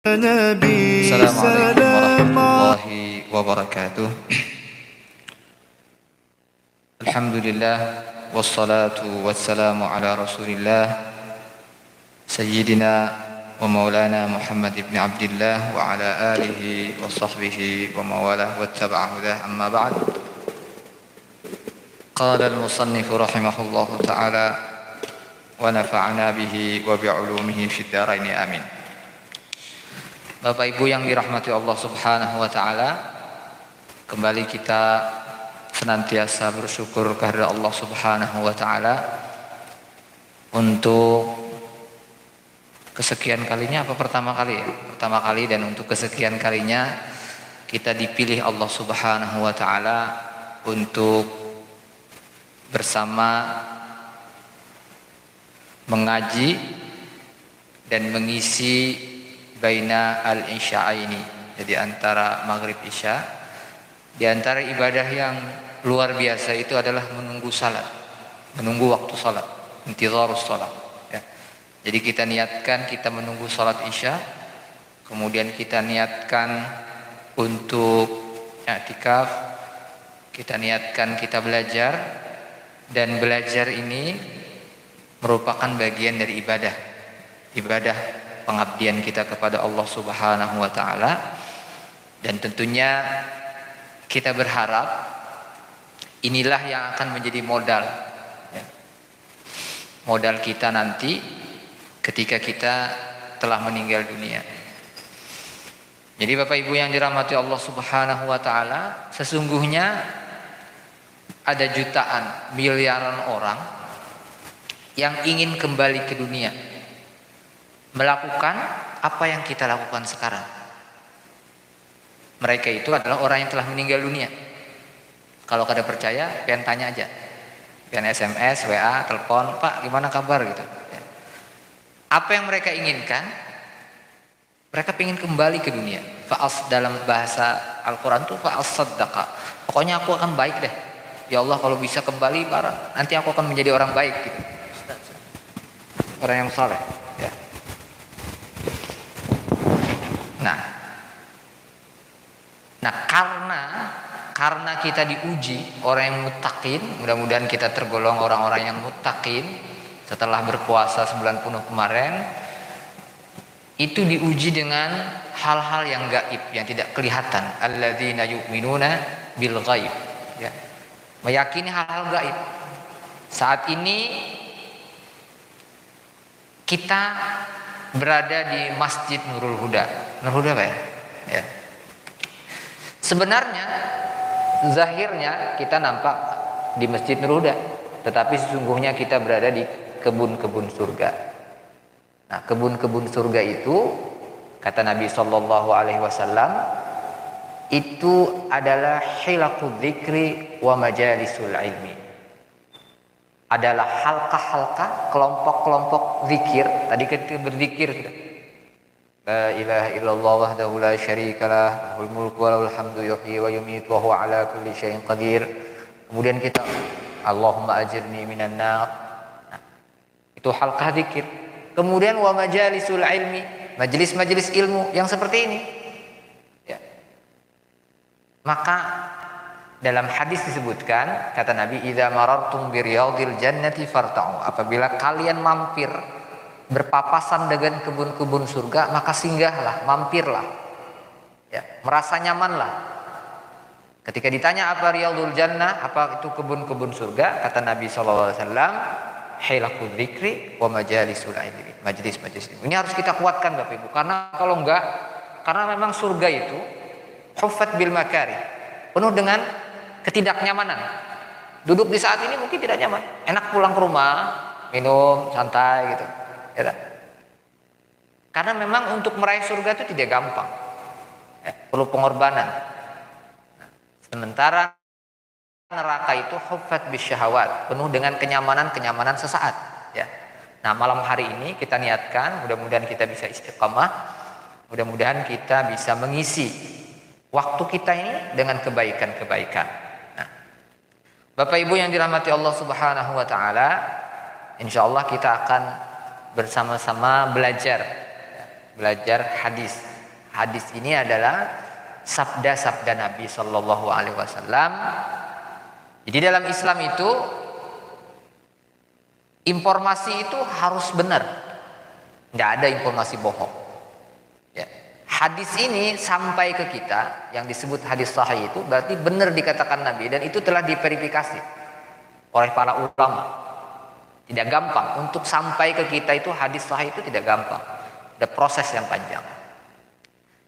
Assalamualaikum warahmatullahi wabarakatuh. Alhamdulillah wassalatu wassalamu ala Rasulillah Sayyidina wa maulana Muhammad ibn Abdillah wa ala alihi wa sahbihi wa mawalah wattaba'a hudah, amma ba'd. Qala al-musannifu rahimahullahu ta'ala wa nafa'ana bihi wa bi'ulumihi fid dharaini amin. Bapak Ibu yang dirahmati Allah Subhanahu wa taala, kembali kita senantiasa bersyukur kepada Allah Subhanahu wa taala untuk kesekian kalinya, apa pertama kali ya? Pertama kali, dan untuk kesekian kalinya kita dipilih Allah Subhanahu wa taala untuk bersama mengaji dan mengisi baina al-isya'aini, jadi antara maghrib isya. Di antara ibadah yang luar biasa itu adalah menunggu salat, menunggu waktu salat, intizarus salat ya. Jadi kita niatkan kita menunggu salat isya, kemudian kita niatkan untuk i'tikaf, kita niatkan kita belajar, dan belajar ini merupakan bagian dari ibadah pengabdian kita kepada Allah Subhanahu wa taala. Dan tentunya kita berharap inilah yang akan menjadi modal ya, modal kita nanti ketika kita telah meninggal dunia. Jadi Bapak Ibu yang dirahmati Allah Subhanahu wa taala, sesungguhnya ada jutaan, miliaran orang yang ingin kembali ke dunia, melakukan apa yang kita lakukan sekarang. Mereka itu adalah orang yang telah meninggal dunia. Kalau kada percaya, pengen tanya aja, pengen SMS, WA, telepon, Pak gimana kabar gitu. Apa yang mereka inginkan? Mereka ingin kembali ke dunia. Dalam bahasa Al-Quran itu fa'as-saddaqa, pokoknya aku akan baik deh. Ya Allah, kalau bisa kembali barang, nanti aku akan menjadi orang baik gitu. Orang yang saleh ya. Nah, karena kita diuji orang yang muttaqin, mudah-mudahan kita tergolong orang-orang yang muttaqin setelah berpuasa 90 kemarin, itu diuji dengan hal-hal yang gaib, yang tidak kelihatan. Alladzina yu'minuna bil ghaib ya. Meyakini hal-hal gaib. Saat ini kita berada di Masjid Nurul Huda. Nurul Huda apa ya? Ya. Sebenarnya zahirnya kita nampak di Masjid Nurul Huda, tetapi sesungguhnya kita berada di kebun-kebun surga. Nah, kebun-kebun surga itu kata Nabi sallallahu alaihi wasallam itu adalah hilaqud dzikri wa majalisul ilmi. Adalah halqa-halqa, kelompok-kelompok zikir. Tadi kita berzikir sudah. La ilaha illallah wahdahu la syarikalah, lahul mulku wa lahul hamdu yuhyi wa yumiitu wa huwa ala kulli syai'in qadir. Kemudian kita Allahumma ajirni minan nar. Nah, itu halqah zikir. Kemudian wa majalisul ilmi, majelis-majelis ilmu yang seperti ini. Ya. Maka dalam hadis disebutkan, kata Nabi, idza marartum bi riyadil jannati farta'u. Apabila kalian mampir berpapasan dengan kebun-kebun surga, maka singgahlah, mampirlah. Ya, merasa nyamanlah. Ketika ditanya apa riyadul jannah, apa itu kebun-kebun surga, kata Nabi sallallahu alaihi wasallam, hilaqul dzikri wa majalisul ilmi. Majelis-majelis ilmu. Ini harus kita kuatkan Bapak Ibu, karena kalau enggak, karena memang surga itu huffat bil makari, penuh dengan ketidaknyamanan. Duduk di saat ini mungkin tidak nyaman. Enak pulang ke rumah, minum, santai gitu. Ya, karena memang untuk meraih surga itu tidak gampang. Ya, perlu pengorbanan. Sementara neraka itu huffat bisyahawat, penuh dengan kenyamanan-kenyamanan sesaat. Ya. Nah, malam hari ini kita niatkan, mudah-mudahan kita bisa istiqamah, mudah-mudahan kita bisa mengisi waktu kita ini dengan kebaikan-kebaikan. Nah, Bapak Ibu yang dirahmati Allah Subhanahu wa taala, insyaallah kita akan bersama-sama belajar hadis Hadis ini adalah sabda-sabda Nabi Shallallahu Alaihi Wasallam. Jadi dalam Islam itu informasi itu harus benar, nggak ada informasi bohong. Ya. Hadis ini sampai ke kita yang disebut hadis sahih itu berarti benar dikatakan Nabi dan itu telah diverifikasi oleh para ulama. Tidak gampang untuk sampai ke kita itu hadis sahih itu tidak gampang. Ada proses yang panjang.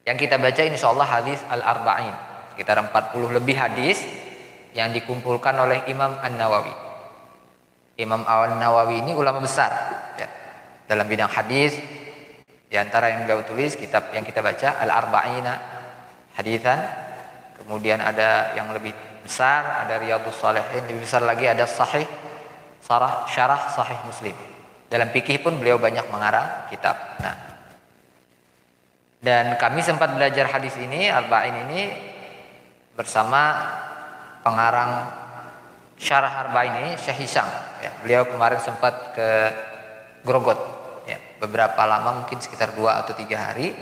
Yang kita baca insya Allah hadis Al-Arba'in, sekitar 40 lebih hadis yang dikumpulkan oleh Imam An-Nawawi. Imam An-Nawawi ini ulama besar ya, dalam bidang hadis. Di antara yang beliau tulis kitab yang kita baca Al-Arba'ina hadisan. Kemudian ada yang lebih besar, ada Riyadhus Shalihin, lebih besar lagi ada Sahih Syarah Sahih Muslim. Dalam fikih pun beliau banyak mengarang kitab. Nah, dan kami sempat belajar hadis ini, Arba'in ini bersama pengarang Syarah Arba'in ini, Syekh Hisam. Ya, beliau kemarin sempat ke Grogot, ya, beberapa lama mungkin sekitar 2 atau 3 hari.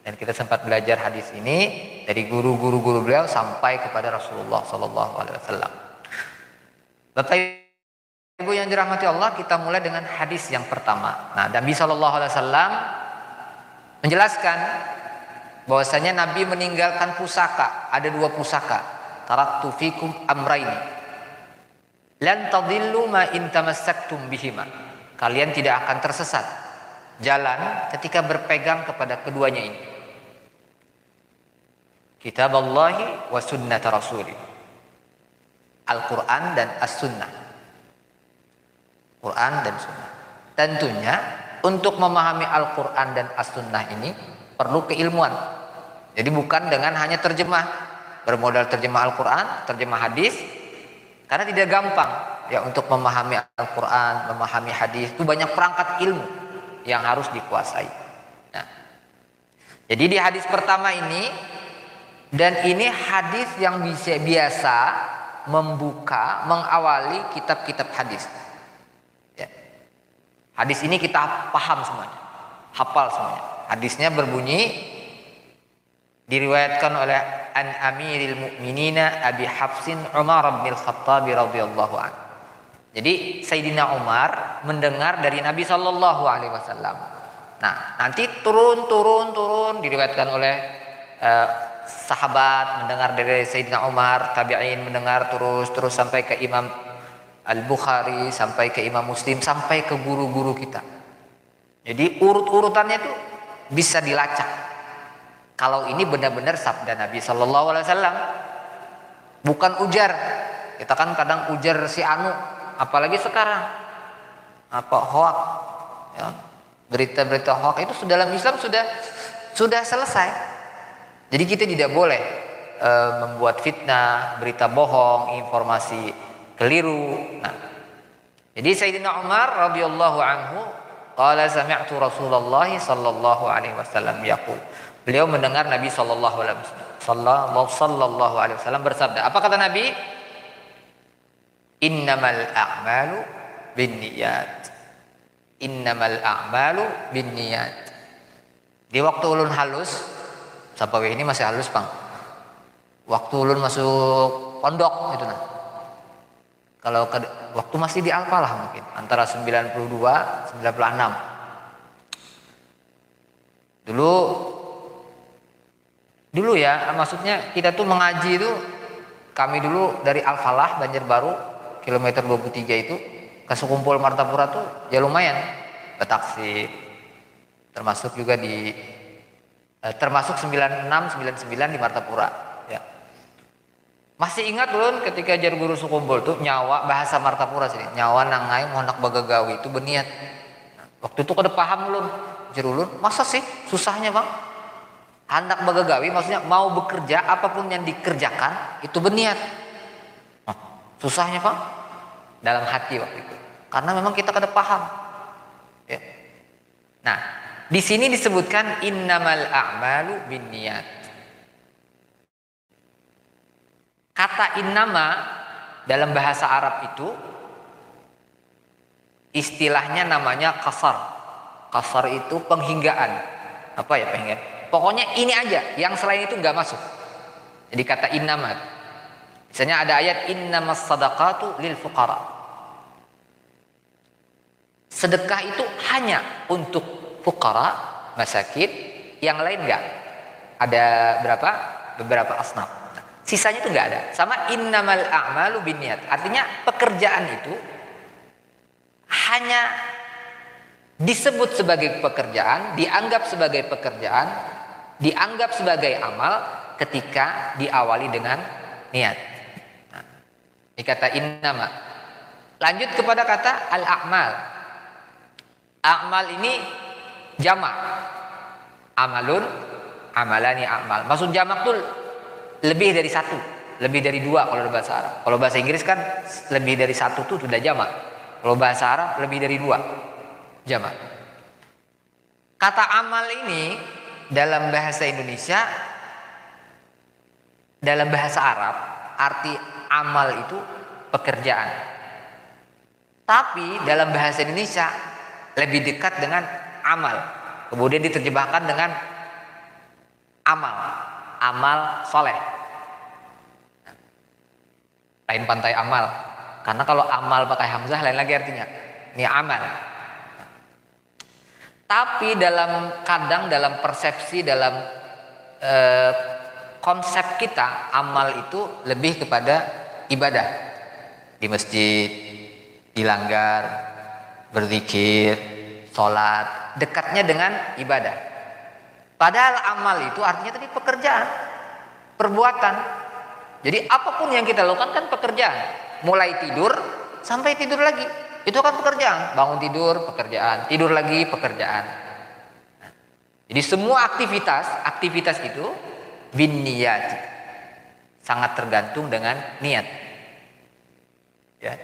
Dan kita sempat belajar hadis ini dari guru-guru beliau sampai kepada Rasulullah Sallallahu Alaihi Wasallam. Bapak Ibu yang dirahmati Allah, kita mulai dengan hadis yang pertama. Nah, Nabi Sallallahu Alaihi Wasallam menjelaskan bahwasanya Nabi meninggalkan pusaka, ada 2 pusaka. Taraktu fikum amraini lan tadillu ma in tamassaktum bihima. Kalian tidak akan tersesat jalan ketika berpegang kepada keduanya ini. Kitab Allahi wa sunnat Rasuli. Al-Quran dan As-Sunnah. Quran dan Sunnah. Tentunya untuk memahami Al-Quran dan As-Sunnah ini perlu keilmuan. Jadi bukan dengan hanya terjemah, bermodal terjemah Al-Quran, terjemah hadis, karena tidak gampang ya untuk memahami Al-Quran, memahami hadis itu banyak perangkat ilmu yang harus dikuasai. Nah, jadi di hadis pertama ini, dan ini hadis yang biasa membuka, mengawali kitab-kitab hadis. Hadis ini kita paham semuanya, hafal semuanya. Hadisnya berbunyi, diriwayatkan oleh An Amiril Mukminina Abi Hafsin Umar bin Khattab radhiyallahu anhu. Jadi Sayyidina Umar mendengar dari Nabi Shallallahu Alaihi Wasallam. Nah, nanti turun diriwayatkan oleh sahabat mendengar dari Sayyidina Umar, tabi'in mendengar terus sampai ke Imam Al-Bukhari, sampai ke Imam Muslim, sampai ke guru-guru kita. Jadi urut-urutannya itu bisa dilacak. Kalau ini benar-benar sabda Nabi Sallallahu Alaihi Wasallam, bukan ujar. Kita kan kadang ujar si anu, apalagi sekarang apa hoak, ya, berita-berita hoak itu dalam Islam sudah selesai. Jadi kita tidak boleh membuat fitnah, berita bohong, informasi keliru. Nah, jadi Sayyidina Umar radhiyallahu anhu qala sami'tu Rasulullah sallallahu alaihi wasallam yaqul. Beliau mendengar Nabi sallallahu alaihi wasallam bersabda. Apa kata Nabi? Innamal a'malu binniyat. Innamal a'malu binniyat. Di waktu ulun halus, sampai ini masih halus, Bang. Waktu ulun masuk pondok itu nah. Kalau waktu masih di Al-Falah mungkin antara 92 96. Dulu ya, maksudnya kita tuh mengaji itu, kami dulu dari Al-Falah Banjarbaru kilometer 23 itu ke Sekumpul Martapura tuh ya lumayan betaksi. Termasuk juga termasuk 96 99 di Martapura. Masih ingat ulun ketika jar guru Sukumpul tuh nyawa bahasa Martapura sini, nyawa nangai monak bagagawi itu beniat. Waktu itu kada paham ulun, jar ulun, masa sih susahnya Bang? Hendak bagagawi maksudnya mau bekerja apapun yang dikerjakan itu beniat. Susahnya Bang? Dalam hati waktu itu. Karena memang kita kada paham. Ya. Nah, di sini disebutkan innamal a'malu binniyat. Kata innama dalam bahasa Arab itu istilahnya namanya kasar. Kasar itu penghinggaan. Apa ya penghinggaan? Pokoknya ini aja, yang selain itu nggak masuk. Jadi kata innamat. Misalnya ada ayat innamas sadaqatu lil fuqara. Sedekah itu hanya untuk fuqara, masakin, yang lain enggak. Ada berapa? Beberapa asnaf. Sisanya itu enggak ada. Sama innamal a'malu binniyat. Artinya pekerjaan itu hanya disebut sebagai pekerjaan, dianggap sebagai pekerjaan, dianggap sebagai amal ketika diawali dengan niat. Nah, ini kata innama. Lanjut kepada kata al-a'mal. A'mal ini jamak. Amalun, amalani a'mal. Maksud jamak tuh lebih dari satu, lebih dari dua kalau bahasa Arab. Kalau bahasa Inggris kan lebih dari satu tuh sudah jamak. Kalau bahasa Arab lebih dari dua, jamak. Kata amal ini dalam bahasa Indonesia, dalam bahasa Arab, arti amal itu pekerjaan. Tapi dalam bahasa Indonesia lebih dekat dengan amal. Kemudian diterjemahkan dengan amal, amal soleh. Lain pantai amal. Karena kalau amal pakai hamzah lain lagi artinya. Ini amal. Tapi kadang dalam persepsi, dalam konsep kita, amal itu lebih kepada ibadah. Di masjid, di langgar, berzikir, sholat, dekatnya dengan ibadah. Padahal amal itu artinya tadi pekerjaan, perbuatan. Jadi apapun yang kita lakukan kan pekerjaan. Mulai tidur sampai tidur lagi, itu kan pekerjaan. Bangun tidur, pekerjaan. Tidur lagi, pekerjaan. Jadi semua aktivitas itu binniyati, sangat tergantung dengan niat. Ya.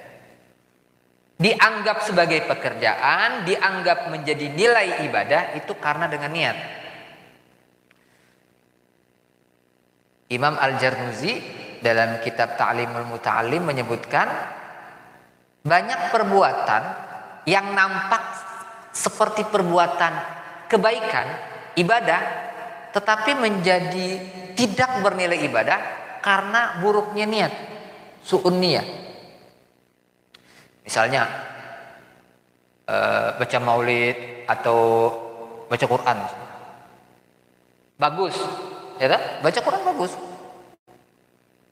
Dianggap sebagai pekerjaan, dianggap menjadi nilai ibadah itu karena dengan niat. Imam Al-Jarnuzi dalam kitab Ta'limul Muta'allim menyebutkan banyak perbuatan yang nampak seperti perbuatan kebaikan, ibadah, tetapi menjadi tidak bernilai ibadah karena buruknya niat, su'un niyah. Misalnya baca maulid atau baca Quran, bagus, ya kan? Baca Quran bagus,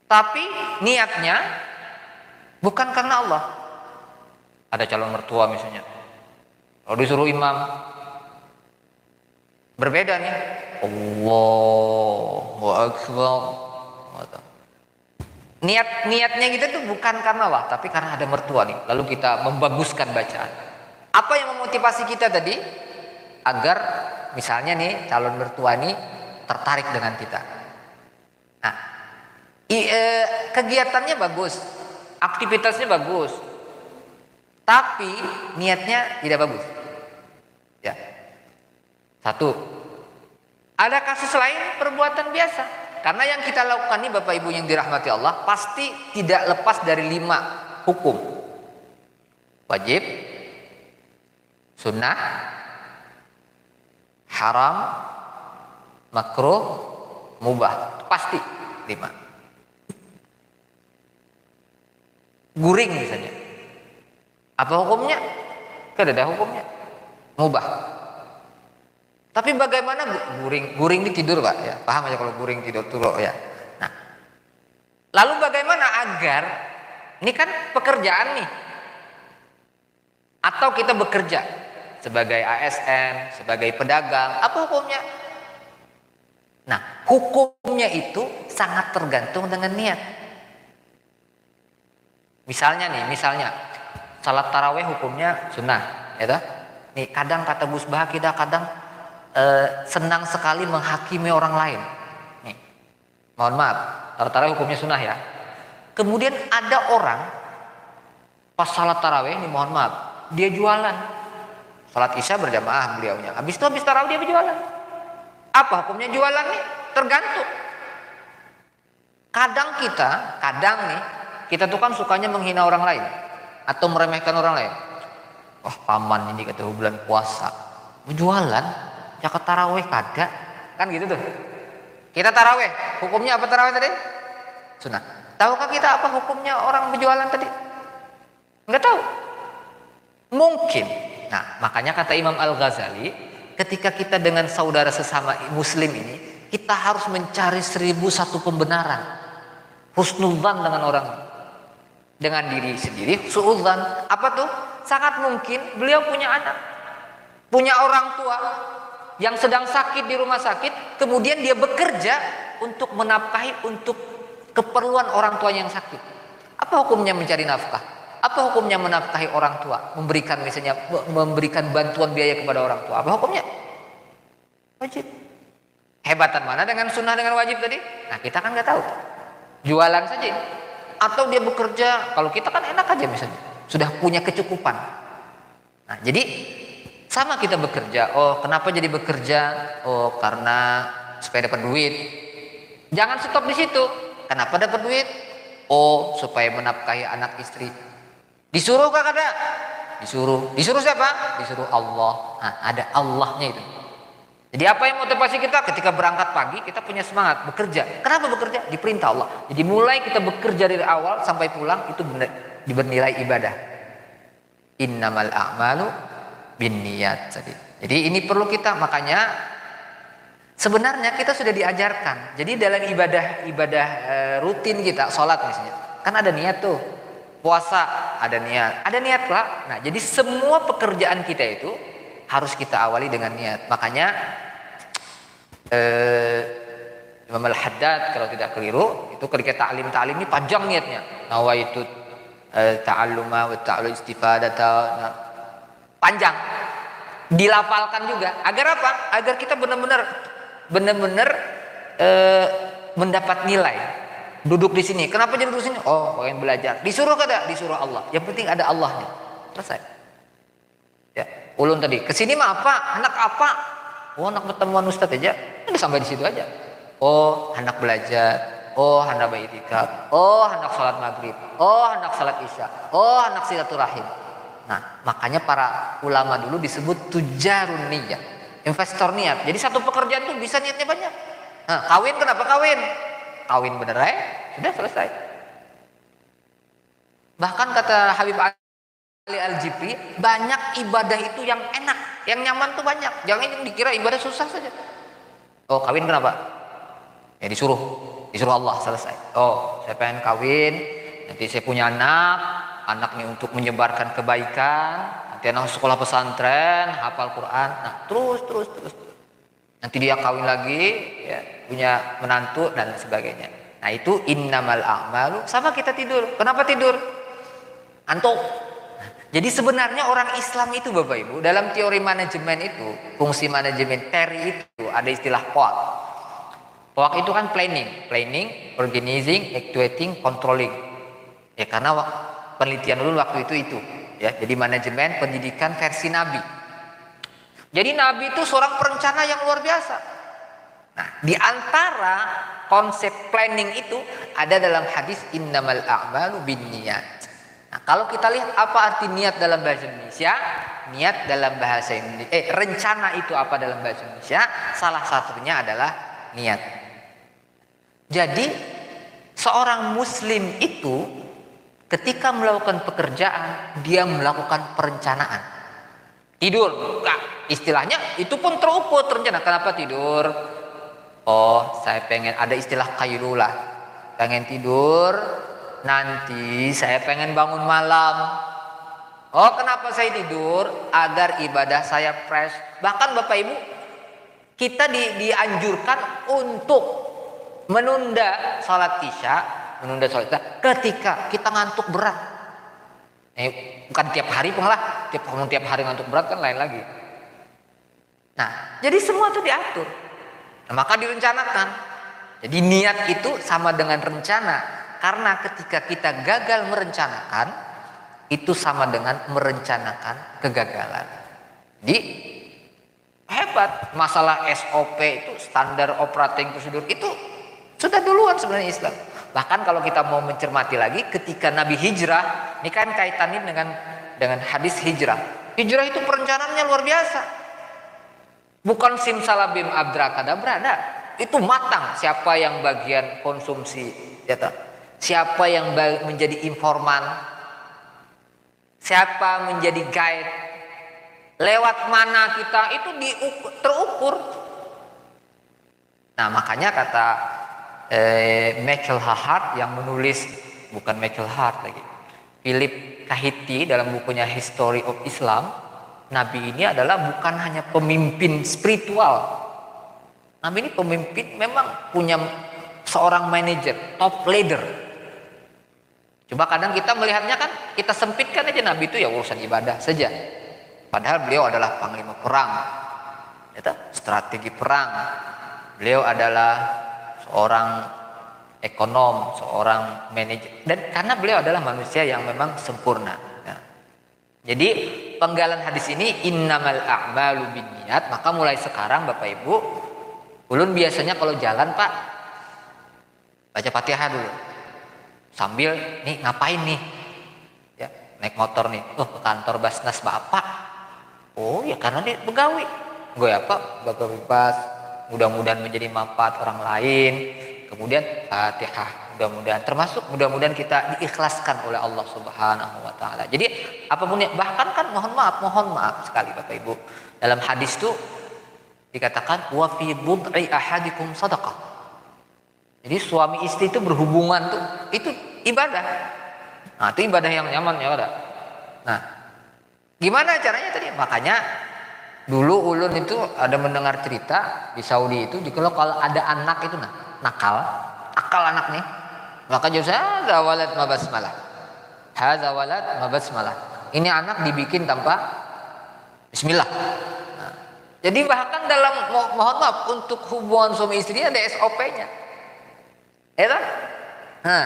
tapi niatnya bukan karena Allah. Ada calon mertua misalnya, kalau disuruh imam berbeda nih, Allahu Akbar. Niatnya kita tuh bukan karena Allah, tapi karena ada mertua nih. Lalu kita membaguskan bacaan. Apa yang memotivasi kita tadi? Agar misalnya nih calon mertua nih tertarik dengan kita. Nah, kegiatannya bagus, aktivitasnya bagus, tapi niatnya tidak bagus. Ya. Satu. Ada kasus lain perbuatan biasa. Karena yang kita lakukan ini Bapak Ibu yang dirahmati Allah pasti tidak lepas dari 5 hukum. Wajib, sunnah, haram, makruh, mubah. Pasti 5. Guring misalnya. Apa hukumnya? Kan ada hukumnya. Mubah. Tapi bagaimana guring? Guring ini tidur Pak ya. Paham aja kalau guring tidur tuh ya. Nah, lalu bagaimana agar ini kan pekerjaan nih, atau kita bekerja sebagai ASN, sebagai pedagang, apa hukumnya? Nah, hukumnya itu sangat tergantung dengan niat. Misalnya salat taraweh hukumnya sunnah, ya toh? Nih kadang kata Gus Bah kita kadang senang sekali menghakimi orang lain. Nih, mohon maaf, salat tarawih hukumnya sunnah ya. Kemudian ada orang pas salat tarawih ini, mohon maaf, dia jualan. Salat isya berjamaah beliaunya. Habis tarawih dia berjualan. Apa hukumnya jualan nih? Tergantung. Kadang kita tuh kan sukanya menghina orang lain atau meremehkan orang lain. Wah, paman ini kata bulan puasa, berjualan. Jaket tarawih kagak. Kan gitu tuh. Kita taraweh, hukumnya apa taraweh tadi? Sunnah. Tahukah kita apa hukumnya orang berjualan tadi? Enggak tahu. Mungkin. Nah, makanya kata Imam Al-Ghazali, ketika kita dengan saudara sesama muslim ini, kita harus mencari 1001 pembenaran. Husnudzan dengan orang, dengan diri sendiri, suudzan. Apa tuh? Sangat mungkin beliau punya anak, punya orang tua yang sedang sakit di rumah sakit, kemudian dia bekerja untuk menafkahi, untuk keperluan orang tuanya yang sakit. Apa hukumnya mencari nafkah? Apa hukumnya menafkahi orang tua? Memberikan misalnya, memberikan bantuan biaya kepada orang tua. Apa hukumnya? Wajib. Hebatan mana dengan sunnah dengan wajib tadi? Nah, kita kan nggak tahu. Jualan saja. Atau dia bekerja, kalau kita kan enak aja misalnya, sudah punya kecukupan. Nah, jadi sama kita bekerja. Oh, kenapa jadi bekerja? Oh, karena supaya dapat duit. Jangan stop di situ. Kenapa dapat duit? Oh, supaya menafkahi anak istri. Disuruh kah kada? Disuruh. Disuruh siapa? Disuruh Allah. Nah, ada Allahnya itu. Jadi apa yang motivasi kita ketika berangkat pagi, kita punya semangat bekerja. Kenapa bekerja? Diperintah Allah. Jadi mulai kita bekerja dari awal sampai pulang itu bernilai ibadah. Innamal a'malu binniyat. Jadi ini perlu kita, makanya sebenarnya kita sudah diajarkan. Jadi dalam ibadah rutin kita, sholat misalnya, kan ada niat tuh. Puasa ada niat lah. Nah, jadi semua pekerjaan kita itu harus kita awali dengan niat. Makanya Imam Al-Haddad kalau tidak keliru itu ketika ta'lim ini panjang niatnya. Nawaitu ta'alluma wa ta'allu istifadata. Panjang. Dilafalkan juga. Agar apa? Agar kita benar-benar mendapat nilai. Duduk di sini. Kenapa jadi duduk di sini? Oh, pengen belajar. Disuruh kada? Disuruh Allah. Yang penting ada Allahnya. Selesai. Ya, ulun tadi. Kesini mah apa? Anak apa? Oh, anak pertemuan Ustaz aja. Udah sampai di situ aja. Oh, anak belajar. Oh, anak beriktikaf. Oh, anak salat maghrib. Oh, anak salat isya. Oh, anak silaturahim. Nah, makanya para ulama dulu disebut tujarun niyah. Investor niat. Jadi satu pekerjaan tuh bisa niatnya banyak. Nah, kawin kenapa kawin? Kawin bener sudah selesai. Bahkan kata Habib Ali Al-Jibri, banyak ibadah itu yang enak, yang nyaman tuh banyak. Jangan dikira ibadah susah saja. Oh, kawin kenapa? Ya disuruh Allah, selesai. Oh, saya pengen kawin, nanti saya punya anaknya untuk menyebarkan kebaikan, nanti anak sekolah pesantren, hafal Quran. Nah, terus. Nanti dia kawin lagi, ya, punya menantu dan sebagainya. Nah, itu innamal a'malu. Sama kita tidur. Kenapa tidur? Antuk. Jadi sebenarnya orang Islam itu Bapak Ibu, dalam teori manajemen itu, fungsi manajemen TERI itu ada istilah POAK. POAK itu kan planning, organizing, actuating, controlling. Ya, karena penelitian dulu waktu itu. Ya, jadi manajemen pendidikan versi Nabi. Jadi Nabi itu seorang perencana yang luar biasa. Nah, di antara konsep planning itu ada dalam hadis innamal a'malu binniyat. Nah, kalau kita lihat apa arti niat dalam bahasa Indonesia, niat dalam bahasa Indonesia, rencana itu apa dalam bahasa Indonesia? Salah satunya adalah niat. Jadi seorang muslim itu ketika melakukan pekerjaan, dia melakukan perencanaan. Tidur, enggak. Istilahnya itu pun terukur terencana. Kenapa tidur? Oh, saya pengen, ada istilah qailula. Pengen tidur, nanti saya pengen bangun malam. Oh, kenapa saya tidur? Agar ibadah saya fresh. Bahkan Bapak Ibu, kita dianjurkan untuk menunda sholat isya, ketika kita ngantuk berat. Bukan tiap hari pengalah, tiap hari ngantuk berat kan lain lagi. Nah, jadi semua itu diatur. Nah, maka direncanakan. Jadi niat itu sama dengan rencana. Karena ketika kita gagal merencanakan, itu sama dengan merencanakan kegagalan. Jadi hebat. Masalah SOP itu, standar operating procedure itu sudah duluan sebenarnya Islam. Bahkan kalau kita mau mencermati lagi, ketika Nabi hijrah, ini kan kaitannya dengan hadis hijrah. Hijrah itu perencanaannya luar biasa. Bukan simsalabim abrakadabra, ada. Itu matang siapa yang bagian konsumsi, ya toh? Siapa yang menjadi informan, siapa menjadi guide, lewat mana kita itu terukur. Nah, makanya kata Michael Hart yang menulis, bukan Michael Hart lagi, Philip Kahiti dalam bukunya History of Islam, Nabi ini adalah bukan hanya pemimpin spiritual. Nabi ini pemimpin, memang punya seorang manajer, top leader. Coba kadang kita melihatnya kan, kita sempitkan aja Nabi itu ya urusan ibadah saja. Padahal beliau adalah panglima perang, strategi perang. Beliau adalah seorang ekonom, seorang manajer. Dan karena beliau adalah manusia yang memang sempurna. Nah, jadi penggalan hadis ini innamal a'malu binniyat, maka mulai sekarang Bapak Ibu, ulun biasanya kalau jalan Pak baca Fatihah dulu. Sambil nih ngapain nih? Ya, naik motor nih. Ke kantor Basnas Bapak. Oh, ya karena dia begawi. Gue apa? Begawi pas. Mudah-mudahan menjadi manfaat orang lain. Kemudian Fatihah, mudah-mudahan kita diikhlaskan oleh Allah Subhanahu wa taala. Jadi apapun bahkan kan mohon maaf sekali Bapak Ibu. Dalam hadis itu dikatakan wa fi bud'i ahadikum shadaqah. Jadi suami istri itu berhubungan tuh itu ibadah. Nah, itu ibadah yang nyaman ya udah. Nah, gimana caranya tadi? Makanya dulu ulun itu ada mendengar cerita di Saudi itu, kalau ada anak itu akal anak nih, maka jawab saya hadza walad mabasmalah. Hadza walad mabasmalah. Ini anak dibikin tanpa bismillah. Nah, jadi bahkan dalam mohon maaf untuk hubungan suami istri ada SOP-nya. Ya kan? Nah,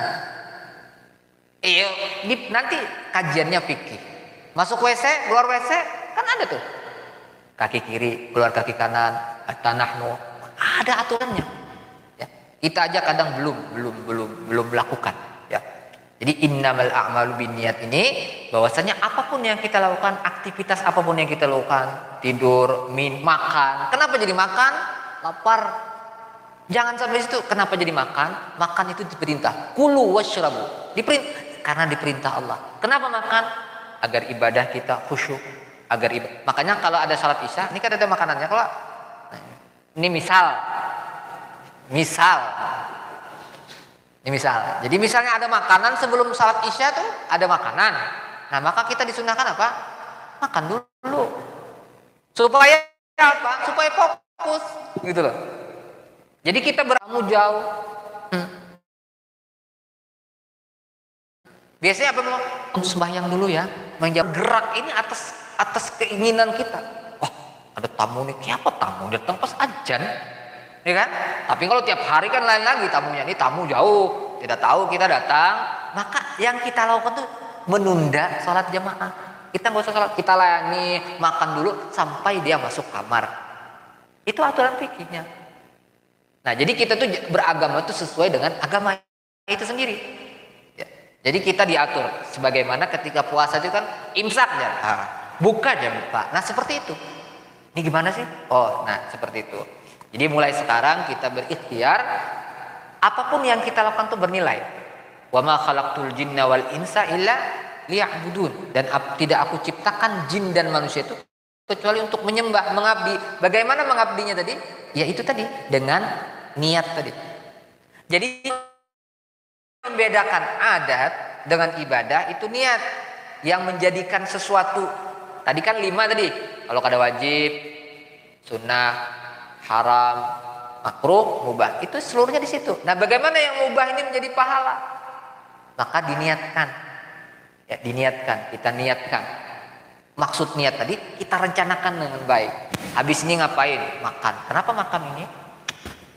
iya, nanti kajiannya fikih. Masuk WC, keluar WC, kan ada tuh. Kaki kiri, keluar kaki kanan, tanahmu, ada aturannya. Ya. Kita aja kadang belum melakukan. Ya. Jadi innamal a'malu binniyat ini, bahwasanya apapun yang kita lakukan, aktivitas apapun yang kita lakukan, tidur, makan. Kenapa jadi makan? Lapar. Jangan sampai situ. Kenapa jadi makan? Makan itu diperintah. Kulu washrabu. Karena diperintah Allah. Kenapa makan? Agar ibadah kita khusyuk. Makanya kalau ada salat isya, ini kan ada makanannya. Kalau ini misal. Jadi misalnya ada makanan sebelum salat isya tuh ada makanan. Nah, maka kita disunahkan apa? Makan dulu. Supaya apa? Supaya fokus, gitu loh. Jadi kita beramu jauh. Biasanya apa mau sembahyang dulu ya, menjauh gerak ini atas keinginan kita. Wah, ada tamu nih, siapa tamu datang pas ajan, ya kan? Tapi kalau tiap hari kan lain lagi tamunya, ini tamu jauh, tidak tahu kita datang, maka yang kita lakukan tuh menunda sholat jamaah. Kita nggak usah sholat, kita layani makan dulu sampai dia masuk kamar. Itu aturan fikihnya. Nah, jadi kita tuh beragama tuh sesuai dengan agama itu sendiri. Ya. Jadi kita diatur sebagaimana ketika puasa itu kan imsak ya, buka jam 4. Nah, seperti itu. Ini gimana sih? Oh, nah seperti itu. Jadi mulai sekarang kita berikhtiar, apapun yang kita lakukan tuh bernilai. Wa ma khalaqtul jinna wal insa illa liya'budun. Dan tidak aku ciptakan jin dan manusia itu kecuali untuk menyembah, mengabdi. Bagaimana mengabdinya tadi? Ya itu tadi, dengan niat tadi. Jadi membedakan adat dengan ibadah itu niat yang menjadikan sesuatu. Tadi kan 5 tadi. Kalau ada wajib, sunnah, haram, makruh, mubah. Itu seluruhnya di situ. Nah, bagaimana yang mubah ini menjadi pahala? Maka diniatkan. Ya, diniatkan, kita niatkan. Maksud niat tadi kita rencanakan dengan baik. Habis ini ngapain? Makan. Kenapa makan ini?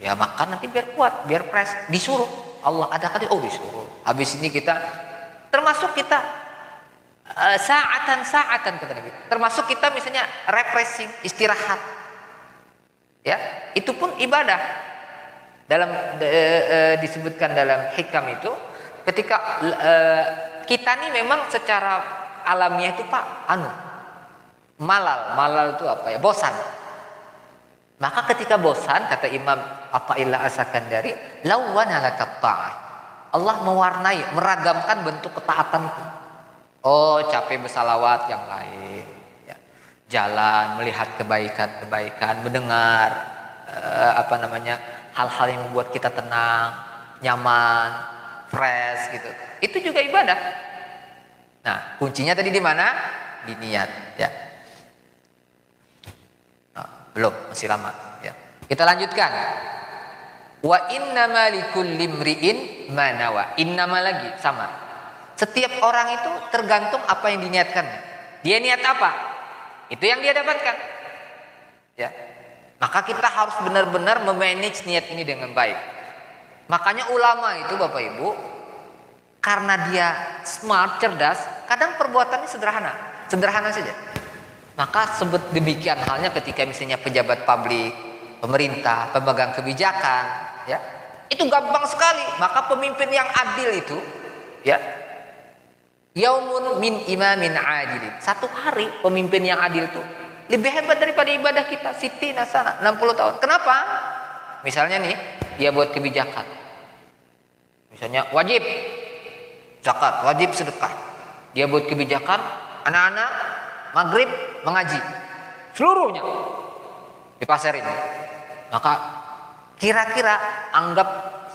Ya makan nanti biar kuat, biar fresh. Disuruh. Allah ada kali, disuruh. Habis ini kita, termasuk kita saatan kata Nabi. Termasuk kita misalnya refreshing, istirahat. Ya, itu pun ibadah. Dalam disebutkan dalam hikam itu, ketika kita nih memang secara alamiah itu Pak, malal itu apa ya? Bosan. Maka ketika bosan, kata Imam Athaillah As-Sakandari, lawana lakat ta'ah. Allah mewarnai, meragamkan bentuk ketaatan itu. Oh, capek bersalawat yang lain. Ya. Jalan, melihat kebaikan-kebaikan, mendengar hal-hal yang membuat kita tenang, nyaman, fresh gitu. Itu juga ibadah. Nah, kuncinya tadi di mana? Di niat. Ya. Belum, masih lama ya. Kita lanjutkan. Wa innama likulli imri'in ma nawa. Innama lagi sama. Setiap orang itu tergantung apa yang diniatkan. Dia niat apa? Itu yang dia dapatkan. Ya. Maka kita harus benar-benar memanage niat ini dengan baik. Makanya ulama itu Bapak Ibu, karena dia smart, cerdas, kadang perbuatannya sederhana. Sederhana saja. Maka sebut demikian halnya ketika misalnya pejabat publik, pemerintah, pemegang kebijakan, ya, itu gampang sekali. Maka pemimpin yang adil itu, ya, yaumun min imamin adilin. Satu hari pemimpin yang adil itu lebih hebat daripada ibadah kita. Siti nasana 60 tahun. Kenapa? Misalnya nih, dia buat kebijakan. Misalnya wajib zakat, wajib sedekah. Dia buat kebijakan, anak-anak maghrib mengaji seluruhnya di pasar ini. Maka kira-kira anggap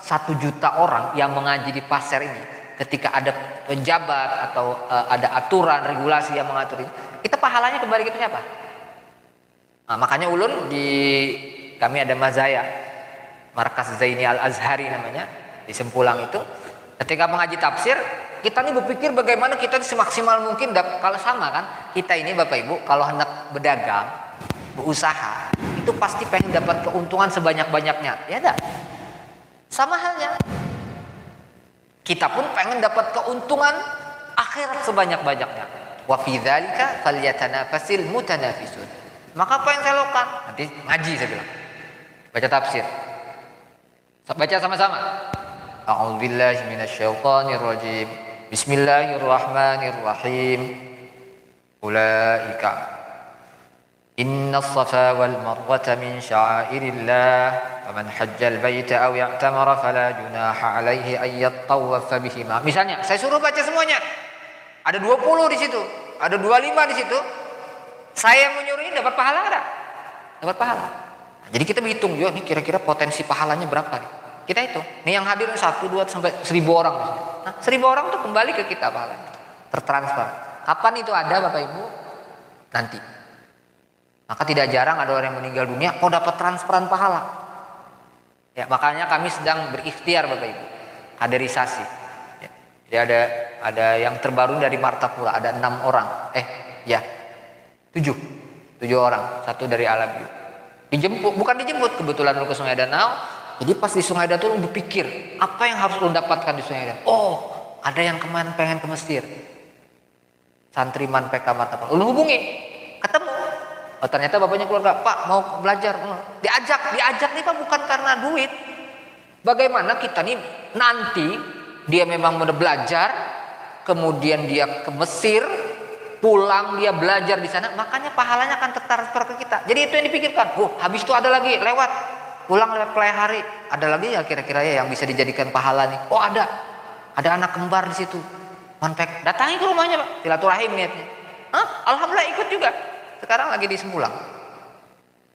1 juta orang yang mengaji di pasar ini, ketika ada pejabat atau ada aturan regulasi yang mengatur ini, kita pahalanya kembali ke siapa? Nah, makanya ulun di kami ada mazaya Markas Zaini Al Azhari namanya di Sempulang itu, ketika mengaji tafsir, kita ini berpikir bagaimana kita semaksimal mungkin. Kalau sama kan, kita ini Bapak Ibu kalau hendak berdagang, berusaha, itu pasti pengen dapat keuntungan sebanyak-banyaknya. Ya dah. Sama halnya. Kita pun pengen dapat keuntungan akhirat sebanyak-banyaknya. Wa fi dzalika falyatanafasil mutanafisun. Maka apa yang saya lakukan? Nanti ngaji saya bilang. Baca tafsir. Baca sama-sama. A'udzubillahi minasyaitonir rajim. Bismillahirrahmanirrahim. Ulaika innas safa wal marwata min sya'airillah faman hajjal baita aw ya'tamara fala junaha alaihi ay yattawaffa bihima. Misalnya, saya suruh baca semuanya. Ada 20 di situ, ada 25 di situ. Saya yang menyuruh ini dapat pahala enggak? Dapat pahala. Nah, jadi kita berhitung, yo, ini kira-kira potensi pahalanya berapa nih? Kita itu, nih yang hadir 1, 2 sampai 1000 orang. Nah, 1000 orang tuh kembali ke kita pahalanya, tertransfer. Kapan itu ada Bapak Ibu? Nanti. Maka tidak jarang ada orang yang meninggal dunia, kok dapat transferan pahala. Ya, makanya kami sedang berikhtiar Bapak Ibu, kaderisasi. Ya, jadi ada yang terbaru dari Martapura, ada 6 orang. 7 orang, 1 dari Alabiu. Dijemput, bukan dijemput, kebetulan lu ke Sungai Danau. Jadi pas di Sungai Danau lu berpikir, apa yang harus lu dapatkan di Sungai Danau? Oh, ada yang kemarin pengen ke Mesir. Santriman PK Martapura. Lu hubungi, ketemu. Oh, ternyata bapaknya keluarga, Pak mau belajar. Diajak nih Pak bukan karena duit. Bagaimana kita nih nanti dia memang mau belajar, kemudian dia ke Mesir, pulang dia belajar di sana, makanya pahalanya akan tertransfer ke kita. Jadi itu yang dipikirkan. Habis itu ada lagi lewat, pulang lewat pelai hari, ada lagi ya kira-kira ya yang bisa dijadikan pahala nih. Oh ada anak kembar di situ. Manpek, datangi ke rumahnya Pak, silaturahim niatnya. Alhamdulillah ikut juga. Sekarang lagi di Sempulang.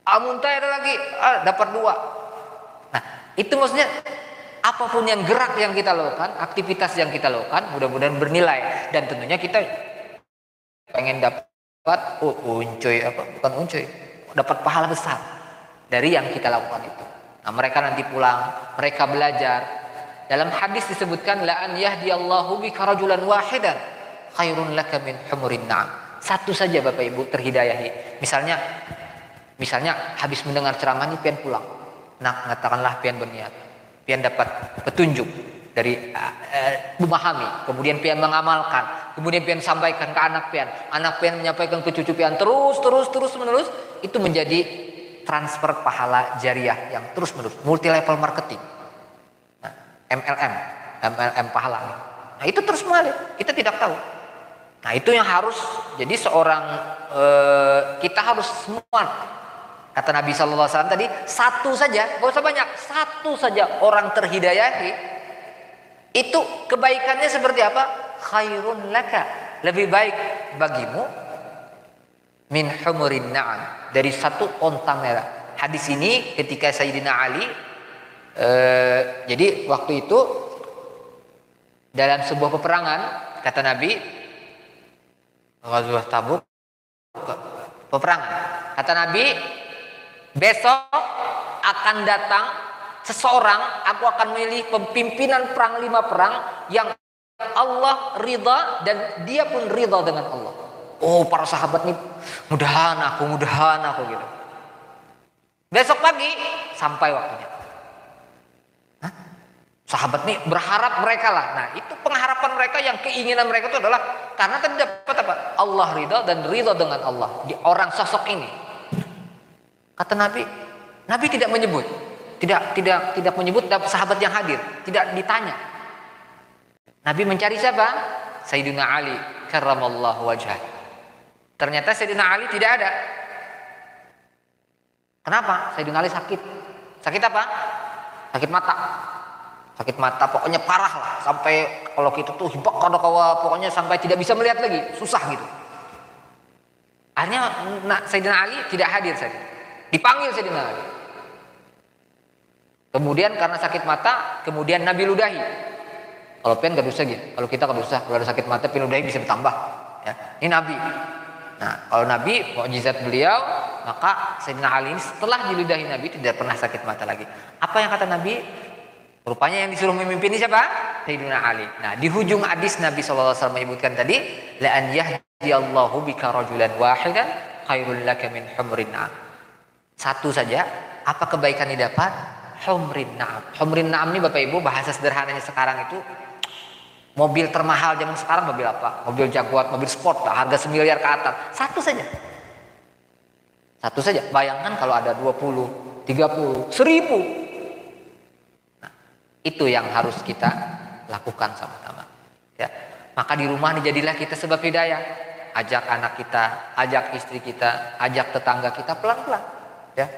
Amuntai ada lagi, dapat 2. Nah, itu maksudnya apapun yang gerak yang kita lakukan, aktivitas yang kita lakukan, mudah-mudahan bernilai. Dan tentunya kita pengen dapat dapat pahala besar dari yang kita lakukan itu. Nah, mereka nanti pulang, mereka belajar. Dalam hadis disebutkan la an yahdiyallahu bika rajulan wahidan khairun laka min humurin na'am. Satu saja Bapak Ibu terhidayahi. Misalnya habis mendengar ceramah ini pian pulang. Nah, katakanlah pian berniat, pian dapat petunjuk dari memahami, kemudian pian mengamalkan, kemudian pian sampaikan ke anak pian menyampaikan ke cucu pian, terus menerus, itu menjadi transfer pahala jariah yang terus menerus, multi level marketing. Nah, MLM pahala. Nah, itu terus mengalir, kita tidak tahu. Nah, itu yang harus jadi seorang kita harus smart Kata Nabi SAW tadi, satu saja, gak usah banyak, satu saja orang terhidayahi, itu kebaikannya seperti apa? Khairun laka, lebih baik bagimu min humurin na'am, dari satu onta merah. Hadis ini ketika Sayyidina Ali, jadi waktu itu dalam sebuah peperangan, kata Nabi, Ghazwah Tabuk, peperangan. Kata Nabi, besok akan datang seseorang, aku akan memilih pimpinan perang 5 perang yang Allah ridha dan dia pun ridha dengan Allah. Oh, para sahabat nih, mudahan aku gitu. Besok pagi sampai waktunya. Hah? Sahabat nih berharap mereka lah. Nah, itu pengharapan mereka, yang keinginan mereka itu adalah karena tadi dapat apa? Allah ridha dan ridha dengan Allah di orang sosok ini. Kata Nabi, Nabi tidak menyebut, tidak menyebut sahabat yang hadir, tidak ditanya. Nabi mencari siapa? Sayyidina Ali karramallahu wajhah. Ternyata Sayyidina Ali tidak ada. Kenapa? Sayyidina Ali sakit. Sakit apa? Sakit mata. Sakit mata, pokoknya parah lah, sampai kalau kita tuh hibak kada kawa, pokoknya sampai tidak bisa melihat lagi, susah gitu. Akhirnya Sayyidina Ali tidak hadir saja. Dipanggil Sayyidina Ali. Kemudian karena sakit mata, kemudian Nabi ludahi. Kalau pen gak usah gitu. Kalau kita gak usah, kalau ada sakit mata pen ludahi bisa bertambah. Ya, ini Nabi. Nah, kalau Nabi, mukjizat beliau, maka Sayyidina Ali ini setelah diludahi Nabi tidak pernah sakit mata lagi. Apa yang kata Nabi? Rupanya yang disuruh memimpin ini siapa? Sayyidina Ali. Nah, di hujung hadis Nabi SAW menyebutkan tadi, la an yahdiyallahu bika rajulan wahidan khairul laka min humrin na'am. Satu saja, apa kebaikan didapat? Humrin na'am. Humrin na'am ini Bapak Ibu, bahasa sederhananya sekarang itu mobil termahal zaman sekarang mobil apa? Mobil Jaguar, mobil sport, harga 1 miliar ke atas. Satu saja. Satu saja. Bayangkan kalau ada 20, 30, 1000. Itu yang harus kita lakukan sama-sama. Ya. Maka di rumah nih jadilah kita sebab hidayah. Ajak anak kita, ajak istri kita, ajak tetangga kita pelan-pelan. Ya.